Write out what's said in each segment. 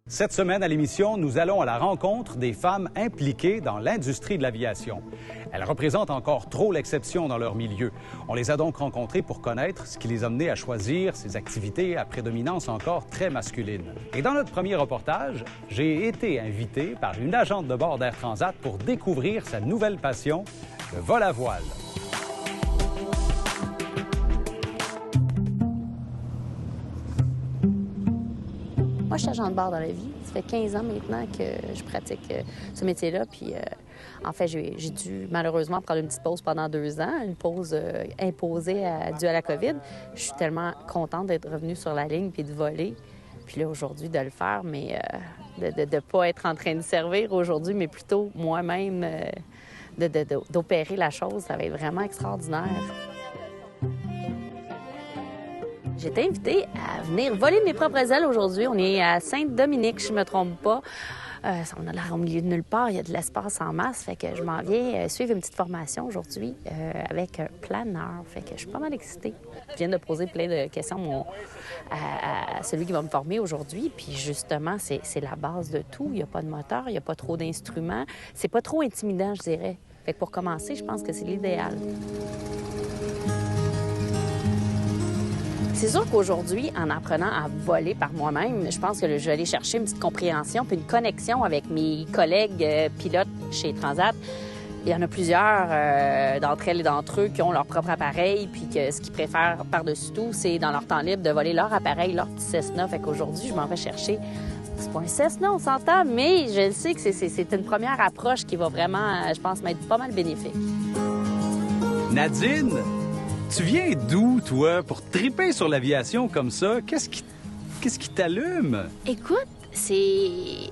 Cette semaine à l'émission, nous allons à la rencontre des femmes impliquées dans l'industrie de l'aviation. Elles représentent encore trop l'exception dans leur milieu. On les a donc rencontrées pour connaître ce qui les a menées à choisir ces activités à prédominance encore très masculine. Et dans notre premier reportage, j'ai été invité par une agente de bord d'Air Transat pour découvrir sa nouvelle passion, le vol à voile. Moi, je suis agent de bord dans la vie. Ça fait 15 ans maintenant que je pratique ce métier-là. Puis, en fait, j'ai dû malheureusement prendre une petite pause pendant 2 ans, une pause imposée due à la COVID. Je suis tellement contente d'être revenue sur la ligne puis de voler. Puis là, aujourd'hui, de le faire, mais de ne pas être en train de servir aujourd'hui, mais plutôt moi-même d'opérer la chose, ça va être vraiment extraordinaire. J'ai été invitée à venir voler de mes propres ailes aujourd'hui. On est à Saint-Dominique, je ne me trompe pas. On a l'air au milieu de nulle part, il y a de l'espace en masse. Fait que je m'en viens suivre une petite formation aujourd'hui avec un planeur. Fait que je suis pas mal excitée. Je viens de poser plein de questions à celui qui va me former aujourd'hui. Puis justement, c'est la base de tout. Il n'y a pas de moteur, il n'y a pas trop d'instruments. C'est pas trop intimidant, je dirais. Fait que pour commencer, je pense que c'est l'idéal. C'est sûr qu'aujourd'hui, en apprenant à voler par moi-même, je pense que je vais aller chercher une petite compréhension puis une connexion avec mes collègues pilotes chez Transat. Il y en a plusieurs d'entre elles et d'entre eux qui ont leur propre appareil puis que ce qu'ils préfèrent par-dessus tout, c'est dans leur temps libre de voler leur appareil, leur petit Cessna. Fait qu'aujourd'hui, je m'en vais chercher. C'est pas un Cessna, on s'entend, mais je sais que c'est une première approche qui va vraiment, je pense, m'être pas mal bénéfique. Nadine, tu viens d'où, toi, pour triper sur l'aviation comme ça? Qu'est-ce qui t'allume? Écoute, c'est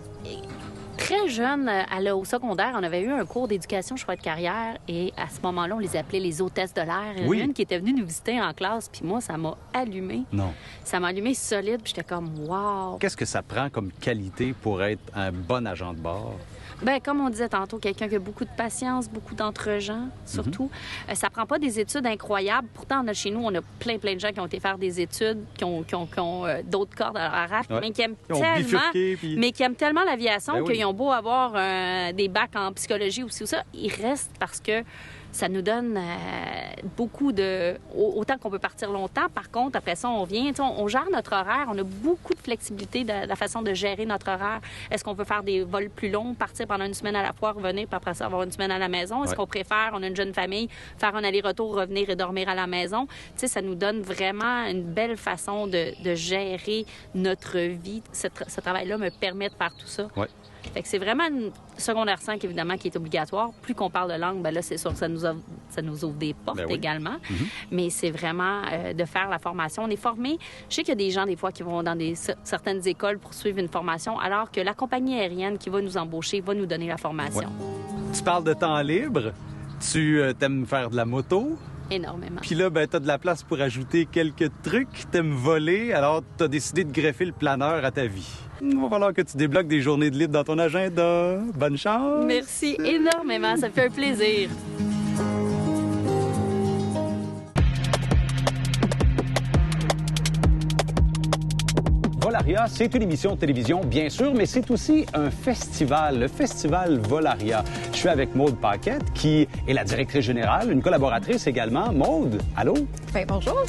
très jeune, au secondaire, on avait eu un cours d'éducation choix de carrière et à ce moment-là, on les appelait les hôtesses de l'air. Il y en a une qui était venue nous visiter en classe, puis moi, ça m'a allumé. Non. Ça m'a allumé solide, puis j'étais comme « wow ». Qu'est-ce que ça prend comme qualité pour être un bon agent de bord? Bien, comme on disait tantôt, quelqu'un qui a beaucoup de patience, beaucoup d'entre-gens, surtout. Ça prend pas des études incroyables. Pourtant, chez nous, on a plein de gens qui ont été faire des études, qui ont d'autres cordes à leur arc, mais qui aiment tellement l'aviation qu'ils ont beau avoir des bacs en psychologie aussi ou ça, ils restent parce que ça nous donne beaucoup de... Autant qu'on peut partir longtemps. Par contre, après ça, on gère notre horaire. On a beaucoup de flexibilité de la façon de gérer notre horaire. Est-ce qu'on veut faire des vols plus longs, partir pendant une semaine à la fois, revenir, puis après ça, avoir une semaine à la maison? Est-ce qu'on préfère, on a une jeune famille, faire un aller-retour, revenir et dormir à la maison? Tu sais, ça nous donne vraiment une belle façon de gérer notre vie. Ce travail-là me permet de faire tout ça. Ouais. Fait que c'est vraiment une secondaire 5, évidemment, qui est obligatoire. Plus qu'on parle de langue, bien là, c'est sûr que ça nous ouvre des portes également. Mais c'est vraiment de faire la formation. On est formé. Je sais qu'il y a des gens, des fois, qui vont dans certaines écoles pour suivre une formation, alors que la compagnie aérienne qui va nous embaucher va nous donner la formation. Ouais. Tu parles de temps libre. Tu t'aimes faire de la moto. Énormément. Puis là, ben, t'as de la place pour ajouter quelques trucs. T'aimes voler, alors t'as décidé de greffer le planeur à ta vie. Il va falloir que tu débloques des journées de libre dans ton agenda. Bonne chance! Merci énormément, ça fait un plaisir. Volaria, c'est une émission de télévision, bien sûr, mais c'est aussi un festival, le Festival Volaria. Je suis avec Maude Paquette, qui est la directrice générale, une collaboratrice également. Maude, allô? Ben, bonjour.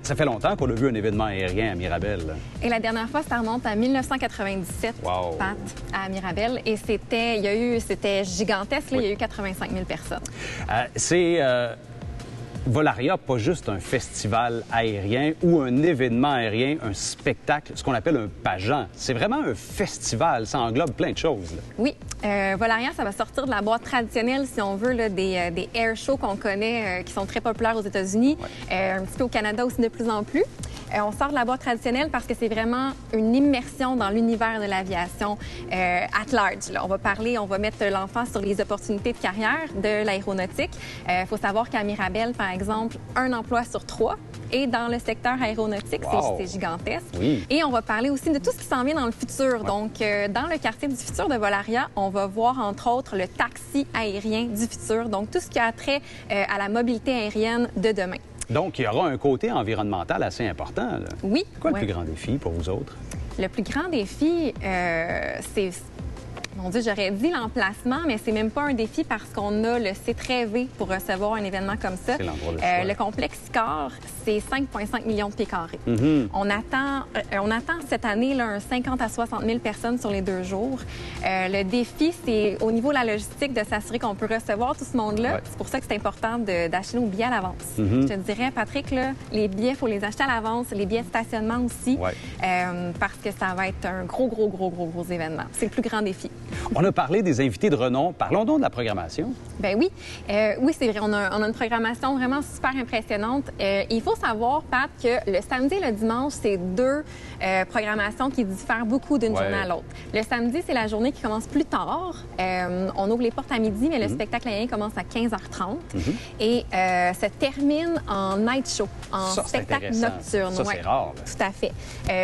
Ça fait longtemps qu'on a vu un événement aérien à Mirabel. Et la dernière fois, ça remonte à 1997, Pat, à Mirabel. Et c'était gigantesque, là, il y a eu 85 000 personnes. Volaria, pas juste un festival aérien ou un événement aérien, un spectacle, ce qu'on appelle un pageant. C'est vraiment un festival, ça englobe plein de choses. Là. Oui, Volaria, ça va sortir de la boîte traditionnelle, si on veut, là, des air shows qu'on connaît, qui sont très populaires aux États-Unis, un petit peu au Canada aussi de plus en plus. On sort de la boîte traditionnelle parce que c'est vraiment une immersion dans l'univers de l'aviation at large. Là. On va mettre l'emphase sur les opportunités de carrière de l'aéronautique. Il faut savoir qu'à Mirabel, par exemple, 1 emploi sur 3 est dans le secteur aéronautique. C'est gigantesque. Oui. Et on va parler aussi de tout ce qui s'en vient dans le futur. Donc, dans le quartier du futur de Volaria, on va voir, entre autres, le taxi aérien du futur. Donc, tout ce qui a trait à la mobilité aérienne de demain. Donc, il y aura un côté environnemental assez important. Là. Oui. Quoi le plus grand défi pour vous autres? Le plus grand défi, c'est... Mon Dieu, j'aurais dit l'emplacement, mais c'est même pas un défi parce qu'on a le site rêvé pour recevoir un événement comme ça. C'est l'endroit de choix. Le complexe Icare, c'est 5,5 millions de pieds carrés. On attend cette année là, un 50 à 60 000 personnes sur les 2 jours. Le défi, c'est au niveau de la logistique de s'assurer qu'on peut recevoir tout ce monde-là. Ouais. C'est pour ça que c'est important d'acheter nos billets à l'avance. Je te dirais, Patrick, là, les billets, il faut les acheter à l'avance. Les billets de stationnement aussi, Ouais. parce que ça va être un gros événement. C'est le plus grand défi. On a parlé des invités de renom. Parlons donc de la programmation. Ben oui. Oui, c'est vrai. On a une programmation vraiment super impressionnante. Il faut savoir, Pat, que le samedi et le dimanche, c'est 2 programmations qui diffèrent beaucoup d'une journée à l'autre. Le samedi, c'est la journée qui commence plus tard. On ouvre les portes à midi, mais le spectacle aérien commence à 15h30 et se termine en night show, en spectacle nocturne. Ça, c'est rare. Là. Tout à fait.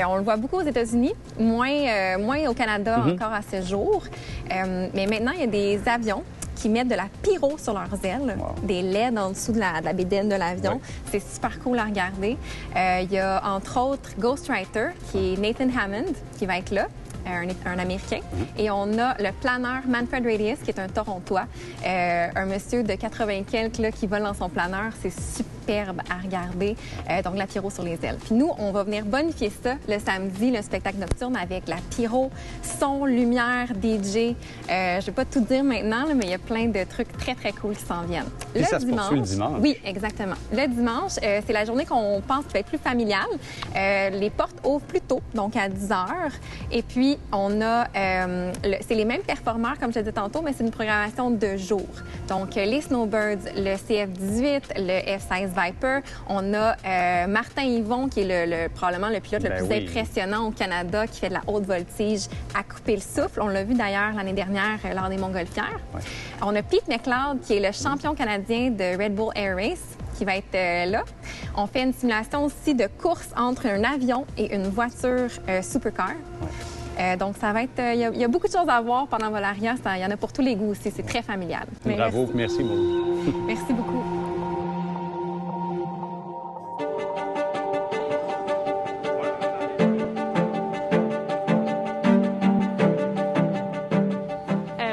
On le voit beaucoup aux États-Unis, moins au Canada encore à ce jour. Mais maintenant, il y a des avions qui mettent de la pyro sur leurs ailes, des LED en dessous de la bédaine de l'avion. Ouais. C'est super cool à regarder. Il y a entre autres Ghostwriter, qui est Nathan Hammond, qui va être là. Un Américain. Et on a le planeur Manfred Radius, qui est un Torontois. Un monsieur de 80 quelques là, qui vole dans son planeur. C'est superbe à regarder. Donc, la pyro sur les ailes. Puis nous, on va venir bonifier ça le samedi, le spectacle nocturne, avec la pyro, son, lumière, DJ. Je vais pas tout dire maintenant, là, mais il y a plein de trucs très cool qui s'en viennent. Puis ça se poursuit le dimanche. Oui, exactement. Le dimanche, c'est la journée qu'on pense qui va être plus familiale. Les portes ouvrent plus tôt, donc à 10 h. Et puis, on a, c'est les mêmes performeurs, comme je te disais tantôt, mais c'est une programmation de jour. Donc, les Snowbirds, le CF-18, le F-16 Viper. On a Martin Yvon, qui est probablement le pilote le plus impressionnant au Canada, qui fait de la haute voltige à couper le souffle. On l'a vu d'ailleurs l'année dernière lors des Montgolfières. Ouais. On a Pete McLeod, qui est le champion canadien de Red Bull Air Race, qui va être là. On fait une simulation aussi de course entre un avion et une voiture supercar. Ouais. Donc, ça va être... Il y a beaucoup de choses à voir pendant Volaria. Il y en a pour tous les goûts aussi. C'est très familial. Bravo. Merci Maud. Merci beaucoup.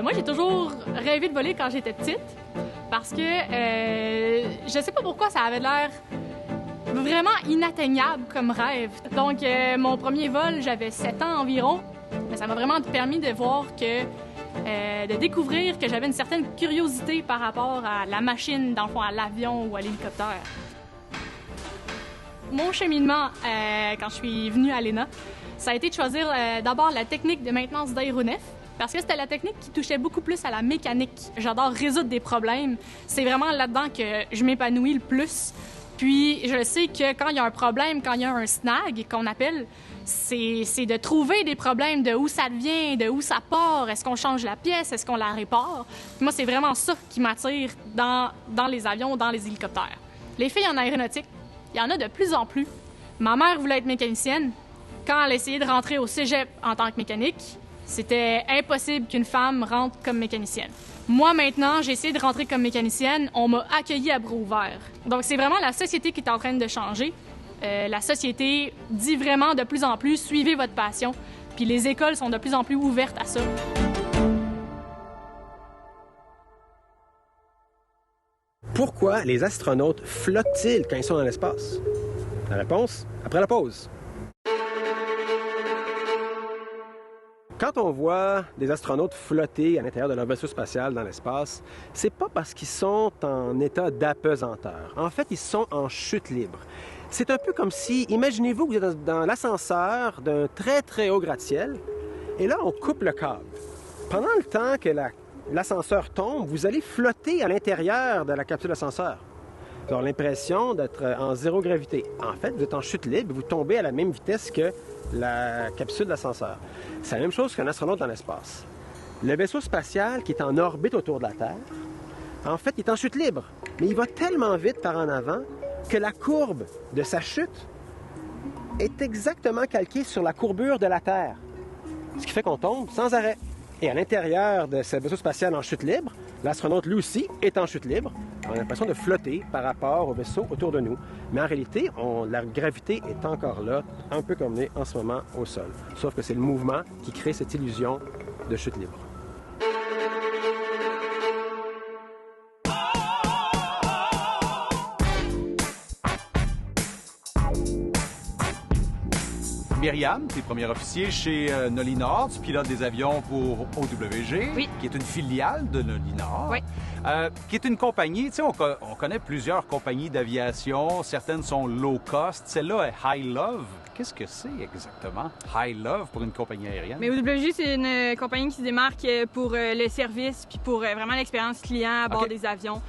Moi, j'ai toujours rêvé de voler quand j'étais petite parce que je sais pas pourquoi ça avait l'air vraiment inatteignable comme rêve. Donc, mon premier vol, j'avais 7 ans environ. Mais ça m'a vraiment permis de voir de découvrir que j'avais une certaine curiosité par rapport à la machine, dans le fond, à l'avion ou à l'hélicoptère. Mon cheminement, quand je suis venue à l'ENA, ça a été de choisir d'abord la technique de maintenance d'aéronefs, parce que c'était la technique qui touchait beaucoup plus à la mécanique. J'adore résoudre des problèmes. C'est vraiment là-dedans que je m'épanouis le plus. Puis, je sais que quand il y a un problème, quand il y a un snag, qu'on appelle, c'est de trouver des problèmes, de où ça vient, de où ça part, est-ce qu'on change la pièce, est-ce qu'on la répare. Puis moi, c'est vraiment ça qui m'attire dans les avions, dans les hélicoptères. Les filles en aéronautique, il y en a de plus en plus. Ma mère voulait être mécanicienne. Quand elle essayait de rentrer au cégep en tant que mécanique, c'était impossible qu'une femme rentre comme mécanicienne. Moi, maintenant, j'ai essayé de rentrer comme mécanicienne. On m'a accueillie à bras ouverts. Donc, c'est vraiment la société qui est en train de changer. La société dit vraiment de plus en plus, suivez votre passion. Puis les écoles sont de plus en plus ouvertes à ça. Pourquoi les astronautes flottent-ils quand ils sont dans l'espace? La réponse, après la pause. Quand on voit des astronautes flotter à l'intérieur de leur vaisseau spatial dans l'espace, c'est pas parce qu'ils sont en état d'apesanteur. En fait, ils sont en chute libre. C'est un peu comme si, imaginez-vous que vous êtes dans l'ascenseur d'un très haut gratte-ciel, et là, on coupe le câble. Pendant le temps que l'ascenseur tombe, vous allez flotter à l'intérieur de la capsule d'ascenseur. Vous avez l'impression d'être en zéro gravité. En fait, vous êtes en chute libre, vous tombez à la même vitesse que la capsule d'ascenseur. C'est la même chose qu'un astronaute dans l'espace. Le vaisseau spatial qui est en orbite autour de la Terre, en fait, il est en chute libre. Mais il va tellement vite par en avant que la courbe de sa chute est exactement calquée sur la courbure de la Terre. Ce qui fait qu'on tombe sans arrêt. Et à l'intérieur de ce vaisseau spatial en chute libre, l'astronaute, lui aussi, est en chute libre, On a l'impression de flotter par rapport au vaisseau autour de nous. Mais en réalité, la gravité est encore là, un peu comme on est en ce moment au sol. Sauf que c'est le mouvement qui crée cette illusion de chute libre. Myriam, tu es premier officier chez Nolinor, tu pilotes des avions pour OWG, Oui. qui est une filiale de Nolinor, Oui. qui est une compagnie, tu sais, on connaît plusieurs compagnies d'aviation, certaines sont low cost, celle-là est High Love. Qu'est-ce que c'est exactement, High Love, pour une compagnie aérienne? Mais OWG, c'est une compagnie qui se démarque pour le service puis pour vraiment l'expérience client à bord OK. des avions,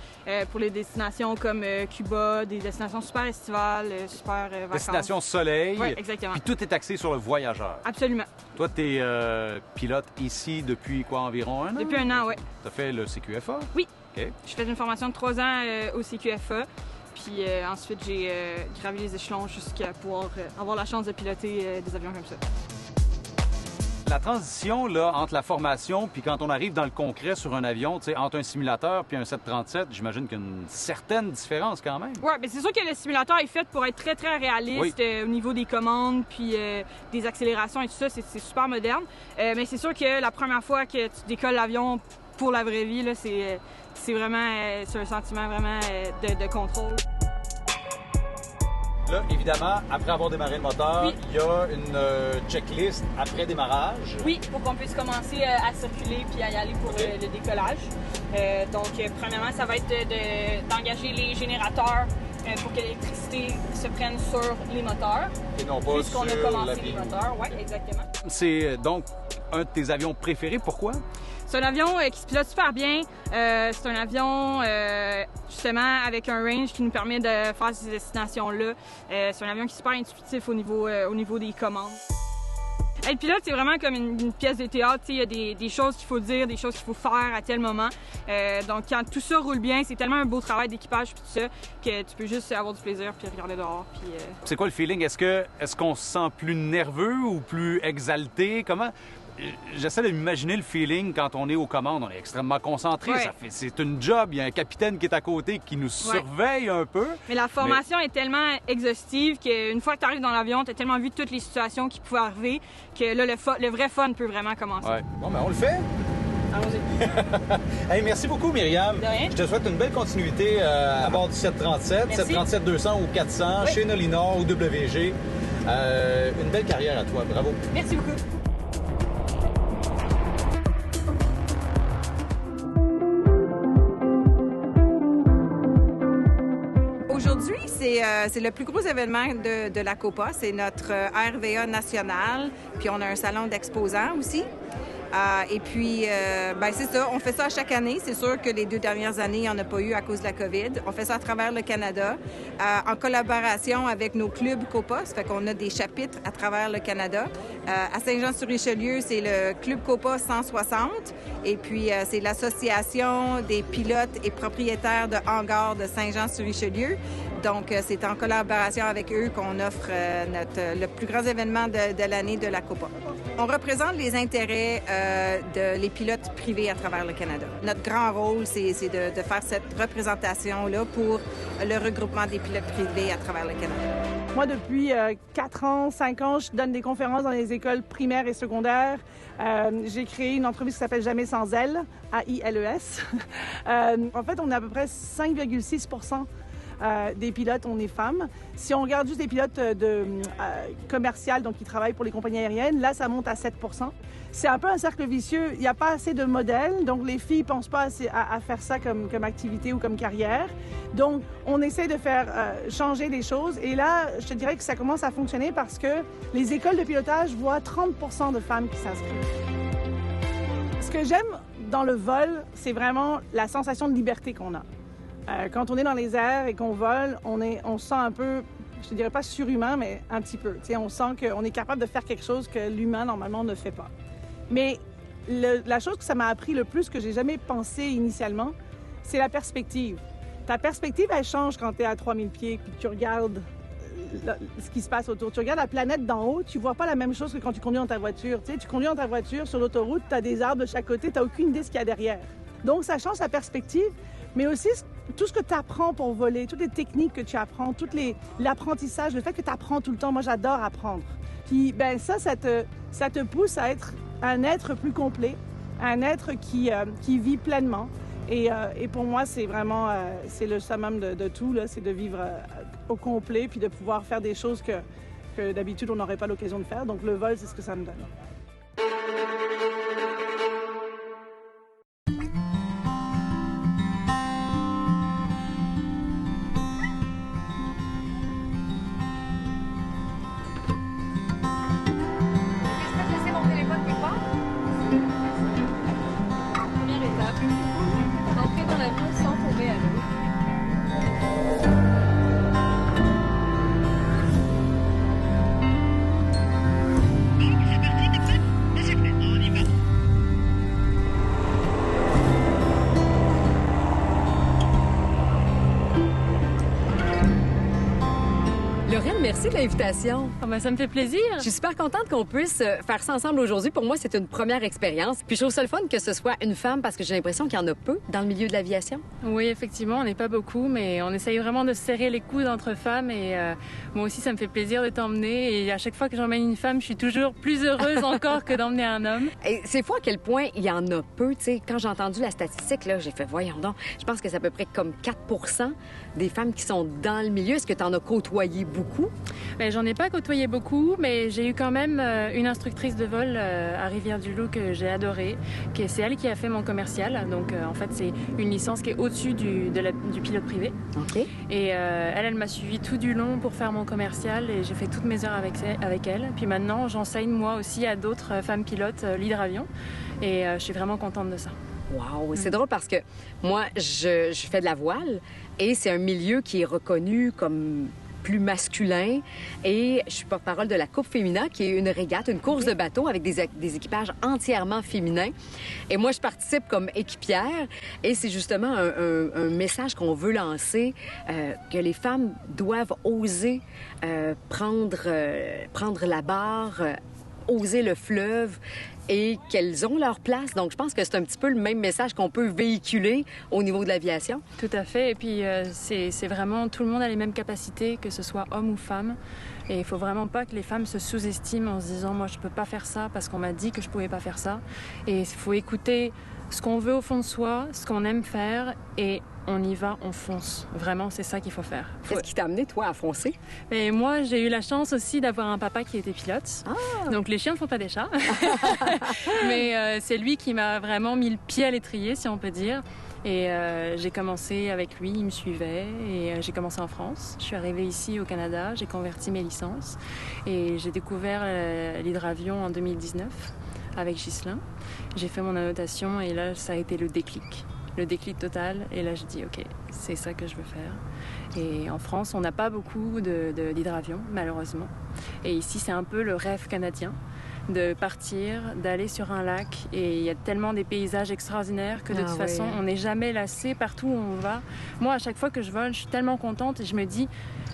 pour les destinations comme Cuba, des destinations super estivales, super vacances. Destination soleil, Oui, exactement. puis tout est axé sur le voyageur. Absolument. Toi, tu es pilote ici depuis quoi, environ un an? Depuis un an, oui. Tu as fait le CQFA? Oui. OK. J'ai fait une formation de 3 ans au CQFA. Puis ensuite, j'ai gravi les échelons jusqu'à pouvoir avoir la chance de piloter des avions comme ça. La transition là, entre la formation puis quand on arrive dans le concret sur un avion, tu sais, entre un simulateur puis un 737, j'imagine qu'il y a une certaine différence quand même. Oui, mais c'est sûr que le simulateur est fait pour être très, très réaliste au niveau des commandes puis des accélérations et tout ça. C'est super moderne. Mais c'est sûr que la première fois que tu décolles l'avion pour la vraie vie, là, c'est vraiment c'est un sentiment vraiment de contrôle. Là, évidemment, après avoir démarré le moteur, Oui. il y a une checklist après démarrage. Oui, pour qu'on puisse commencer à circuler puis à y aller pour le décollage. Donc, premièrement, ça va être d'engager les générateurs pour que l'électricité se prenne sur les moteurs. Et non pas Puisqu'on a sur commencé la les ligne. moteurs, oui, exactement. C'est donc un de tes avions préférés. Pourquoi? C'est un avion qui se pilote super bien. C'est un avion, justement, avec un range qui nous permet de faire ces destinations-là. C'est un avion qui est super intuitif au niveau des commandes. Être pilote, c'est vraiment comme une pièce de théâtre. Il y a des choses qu'il faut dire, des choses qu'il faut faire à tel moment. Donc, quand tout ça roule bien, c'est tellement un beau travail d'équipage puis tout ça que tu peux juste avoir du plaisir puis regarder dehors. Puis, C'est quoi le feeling? Est-ce qu'on se sent plus nerveux ou plus exalté? Comment? J'essaie de m'imaginer le feeling quand on est aux commandes. On est extrêmement concentré. Ouais. C'est une job. Il y a un capitaine qui est à côté qui nous surveille un peu. Mais la formation est tellement exhaustive qu'une fois que tu arrives dans l'avion, tu as tellement vu toutes les situations qui pouvaient arriver que là, le vrai fun peut vraiment commencer. Ouais. Bon, ben on le fait. Allons-y. Hey, merci beaucoup, Myriam. De rien. Je te souhaite une belle continuité à bord du 737, Merci. 737-200 ou 400, Oui. chez Nolinor ou WG. Une belle carrière à toi. Bravo. Merci beaucoup. Aujourd'hui, c'est le plus gros événement de la COPA. C'est notre RVA national. Puis on a un salon d'exposants aussi. Et puis, c'est ça. On fait ça à chaque année. C'est sûr que les 2 dernières années, il n'y en a pas eu à cause de la COVID. On fait ça à travers le Canada, en collaboration avec nos clubs COPA. Ça fait qu'on a des chapitres à travers le Canada. À Saint-Jean-sur-Richelieu, c'est le Club COPA 160. Et puis, c'est l'Association des pilotes et propriétaires de hangars de Saint-Jean-sur-Richelieu. Donc, c'est en collaboration avec eux qu'on offre le plus grand événement de l'année de la COPA. On représente les intérêts des pilotes privés à travers le Canada. Notre grand rôle, c'est de faire cette représentation-là pour le regroupement des pilotes privés à travers le Canada. Moi, depuis 4 ans, 5 ans, je donne des conférences dans les écoles primaires et secondaires. J'ai créé une entreprise qui s'appelle Jamais sans elle, AILES. En fait, on est à peu près 5,6 % des pilotes, on est femmes. Si on regarde juste les pilotes commerciales, donc qui travaillent pour les compagnies aériennes, là, ça monte à 7 %. C'est un peu un cercle vicieux. Il n'y a pas assez de modèles, donc les filles ne pensent pas à faire ça comme activité ou comme carrière. Donc, on essaie de faire changer les choses. Et là, je te dirais que ça commence à fonctionner parce que les écoles de pilotage voient 30 % de femmes qui s'inscrivent. Ce que j'aime dans le vol, c'est vraiment la sensation de liberté qu'on a. Quand on est dans les airs et qu'on vole, on se sent un peu, je te dirais pas surhumain, mais un petit peu. Tu sais, on sent qu'on est capable de faire quelque chose que l'humain, normalement, ne fait pas. Mais la chose que ça m'a appris le plus, que j'ai jamais pensé initialement, c'est la perspective. Ta perspective, elle change quand tu es à 3000 pieds puis que tu regardes ce qui se passe autour. Tu regardes la planète d'en haut, tu vois pas la même chose que quand tu conduis dans ta voiture. Tu sais, tu conduis dans ta voiture sur l'autoroute, tu as des arbres de chaque côté, tu n'as aucune idée de ce qu'il y a derrière. Donc, ça change ta perspective. Mais aussi, tout ce que tu apprends pour voler, toutes les techniques que tu apprends, l'apprentissage, le fait que tu apprends tout le temps, moi j'adore apprendre. Puis ben ça te pousse à être un être plus complet, un être qui vit pleinement. Et pour moi, c'est vraiment c'est le summum de tout, là, c'est de vivre au complet puis de pouvoir faire des choses que d'habitude on n'aurait pas l'occasion de faire. Donc le vol, c'est ce que ça me donne. Merci de l'invitation. Oh ben, ça me fait plaisir. Je suis super contente qu'on puisse faire ça ensemble aujourd'hui. Pour moi, c'est une première expérience. Puis je trouve ça le fun que ce soit une femme parce que j'ai l'impression qu'il y en a peu dans le milieu de l'aviation. Oui, effectivement, on n'est pas beaucoup, mais on essaye vraiment de serrer les coudes entre femmes. Et moi aussi, ça me fait plaisir de t'emmener. Et à chaque fois que j'emmène une femme, je suis toujours plus heureuse encore que d'emmener un homme. Et c'est fou à quel point il y en a peu. Tu sais, quand j'ai entendu la statistique, là, j'ai fait, voyons donc, je pense que c'est à peu près comme 4 % des femmes qui sont dans le milieu. Est-ce que tu en as côtoyé beaucoup? Bien, j'en ai pas côtoyé beaucoup, mais j'ai eu quand même une instructrice de vol à Rivière-du-Loup que j'ai adorée. C'est elle qui a fait mon commercial. Donc, en fait, c'est une licence qui est au-dessus du pilote privé. OK. Et elle m'a suivi tout du long pour faire mon commercial et j'ai fait toutes mes heures avec elle. Puis maintenant, j'enseigne moi aussi à d'autres femmes pilotes l'hydravion et je suis vraiment contente de ça. Wow! C'est drôle parce que moi, je fais de la voile et c'est un milieu qui est reconnu comme plus masculin et je suis porte-parole de la Coupe Fémina qui est une régate, une course de bateau avec des équipages entièrement féminins. Et moi, je participe comme équipière et c'est justement un message qu'on veut lancer, que les femmes doivent oser prendre la barre, oser le fleuve et qu'elles ont leur place. Donc, je pense que c'est un petit peu le même message qu'on peut véhiculer au niveau de l'aviation. Tout à fait. Et puis, c'est vraiment... Tout le monde a les mêmes capacités, que ce soit homme ou femme. Et il faut vraiment pas que les femmes se sous-estiment en se disant « Moi, je peux pas faire ça parce qu'on m'a dit que je pouvais pas faire ça. » Et il faut écouter ce qu'on veut au fond de soi, ce qu'on aime faire et on y va, on fonce. Vraiment, c'est ça qu'il faut faire. Qu'est-ce qui t'a amené, toi, à foncer? Et moi, j'ai eu la chance aussi d'avoir un papa qui était pilote. Ah. Donc, les chiens ne font pas des chats. Mais c'est lui qui m'a vraiment mis le pied à l'étrier, si on peut dire. Et j'ai commencé avec lui, il me suivait. Et j'ai commencé en France. Je suis arrivée ici au Canada, j'ai converti mes licences. Et j'ai découvert l'hydravion en 2019 avec Ghislain. J'ai fait mon annotation et là, ça a été le déclic total. Et là, je dis, OK, c'est ça que je veux faire. Et en France, on n'a pas beaucoup d'hydravions, malheureusement. Et ici, c'est un peu le rêve canadien de partir, d'aller sur un lac. Et il y a tellement des paysages extraordinaires que de toute façon, on n'est jamais lassé partout où on va. Moi, à chaque fois que je vole, je suis tellement contente et je me dis,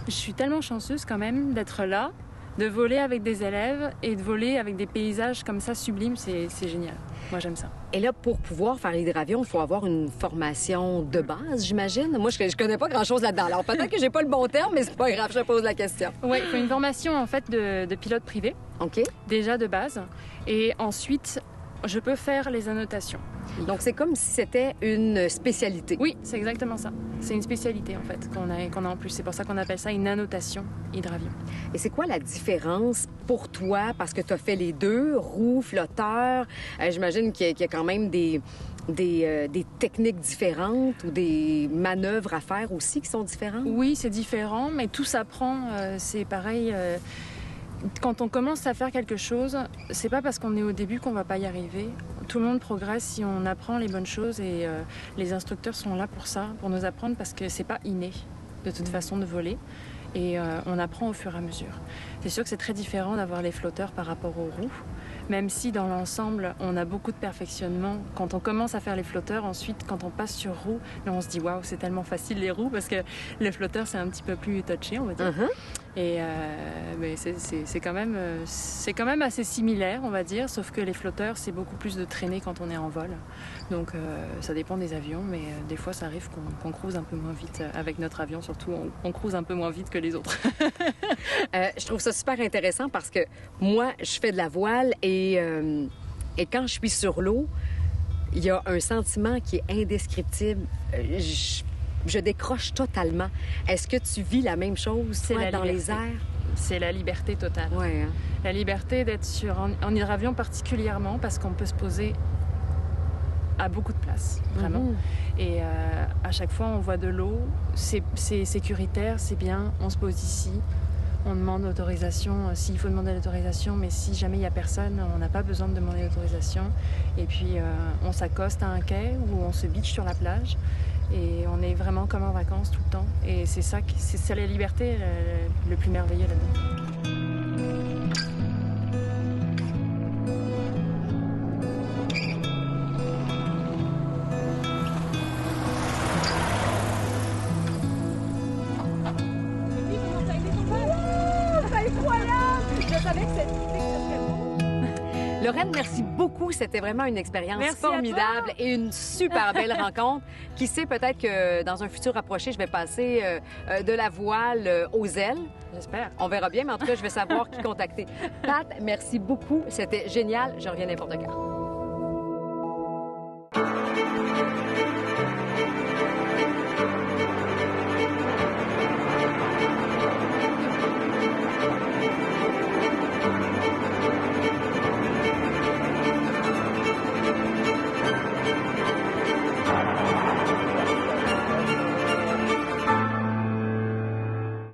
je suis tellement chanceuse quand même d'être là, de voler avec des élèves et de voler avec des paysages comme ça sublimes, c'est génial. Moi, j'aime ça. Et là, pour pouvoir faire l'hydravion, il faut avoir une formation de base, j'imagine. Moi, je connais pas grand-chose là-dedans. Alors, peut-être que j'ai pas le bon terme, mais c'est pas grave, je te pose la question. Oui, il faut une formation, en fait, de pilote privé. OK. Déjà de base. Et ensuite, je peux faire les annotations. Donc, c'est comme si c'était une spécialité. Oui, c'est exactement ça. C'est une spécialité, en fait, qu'on a en plus. C'est pour ça qu'on appelle ça une annotation hydravion. Et c'est quoi la différence pour toi? Parce que tu as fait les deux, roue, flotteur. J'imagine qu'il y a quand même des techniques différentes ou des manœuvres à faire aussi qui sont différentes? Oui, c'est différent, mais tout s'apprend. C'est pareil... Quand on commence à faire quelque chose, c'est pas parce qu'on est au début qu'on va pas y arriver. Tout le monde progresse si on apprend les bonnes choses et les instructeurs sont là pour ça, pour nous apprendre parce que c'est pas inné de toute façon de voler et on apprend au fur et à mesure. C'est sûr que c'est très différent d'avoir les flotteurs par rapport aux roues, même si dans l'ensemble, on a beaucoup de perfectionnement. Quand on commence à faire les flotteurs, ensuite, quand on passe sur roue, là, on se dit « Waouh, c'est tellement facile les roues » parce que les flotteurs, c'est un petit peu plus touché, on va dire. Et mais c'est quand même assez similaire, on va dire, sauf que les flotteurs, c'est beaucoup plus de traîner quand on est en vol. Donc ça dépend des avions, mais des fois, ça arrive qu'on cruise un peu moins vite avec notre avion, surtout on cruise un peu moins vite que les autres. Je trouve ça super intéressant parce que moi, je fais de la voile et quand je suis sur l'eau, il y a un sentiment qui est indescriptible. Je décroche totalement. Est-ce que tu vis la même chose toi, dans les airs? C'est la liberté totale. Ouais, hein? La liberté d'être en hydravion particulièrement parce qu'on peut se poser à beaucoup de places, vraiment. Et à chaque fois, on voit de l'eau. C'est sécuritaire, c'est bien. On se pose ici. On demande l'autorisation s'il faut demander l'autorisation, mais si jamais il n'y a personne, on n'a pas besoin de demander l'autorisation. Et puis, on s'accoste à un quai ou on se beach sur la plage. Et on est vraiment comme en vacances tout le temps. Et c'est ça la liberté le plus merveilleux là-dedans. Lorraine, merci beaucoup. C'était vraiment une expérience formidable et une super belle rencontre. Qui sait, peut-être que dans un futur rapproché, je vais passer de la voile aux ailes. J'espère. On verra bien, mais en tout cas, je vais savoir qui contacter. Pat, merci beaucoup. C'était génial. Je reviens n'importe quand.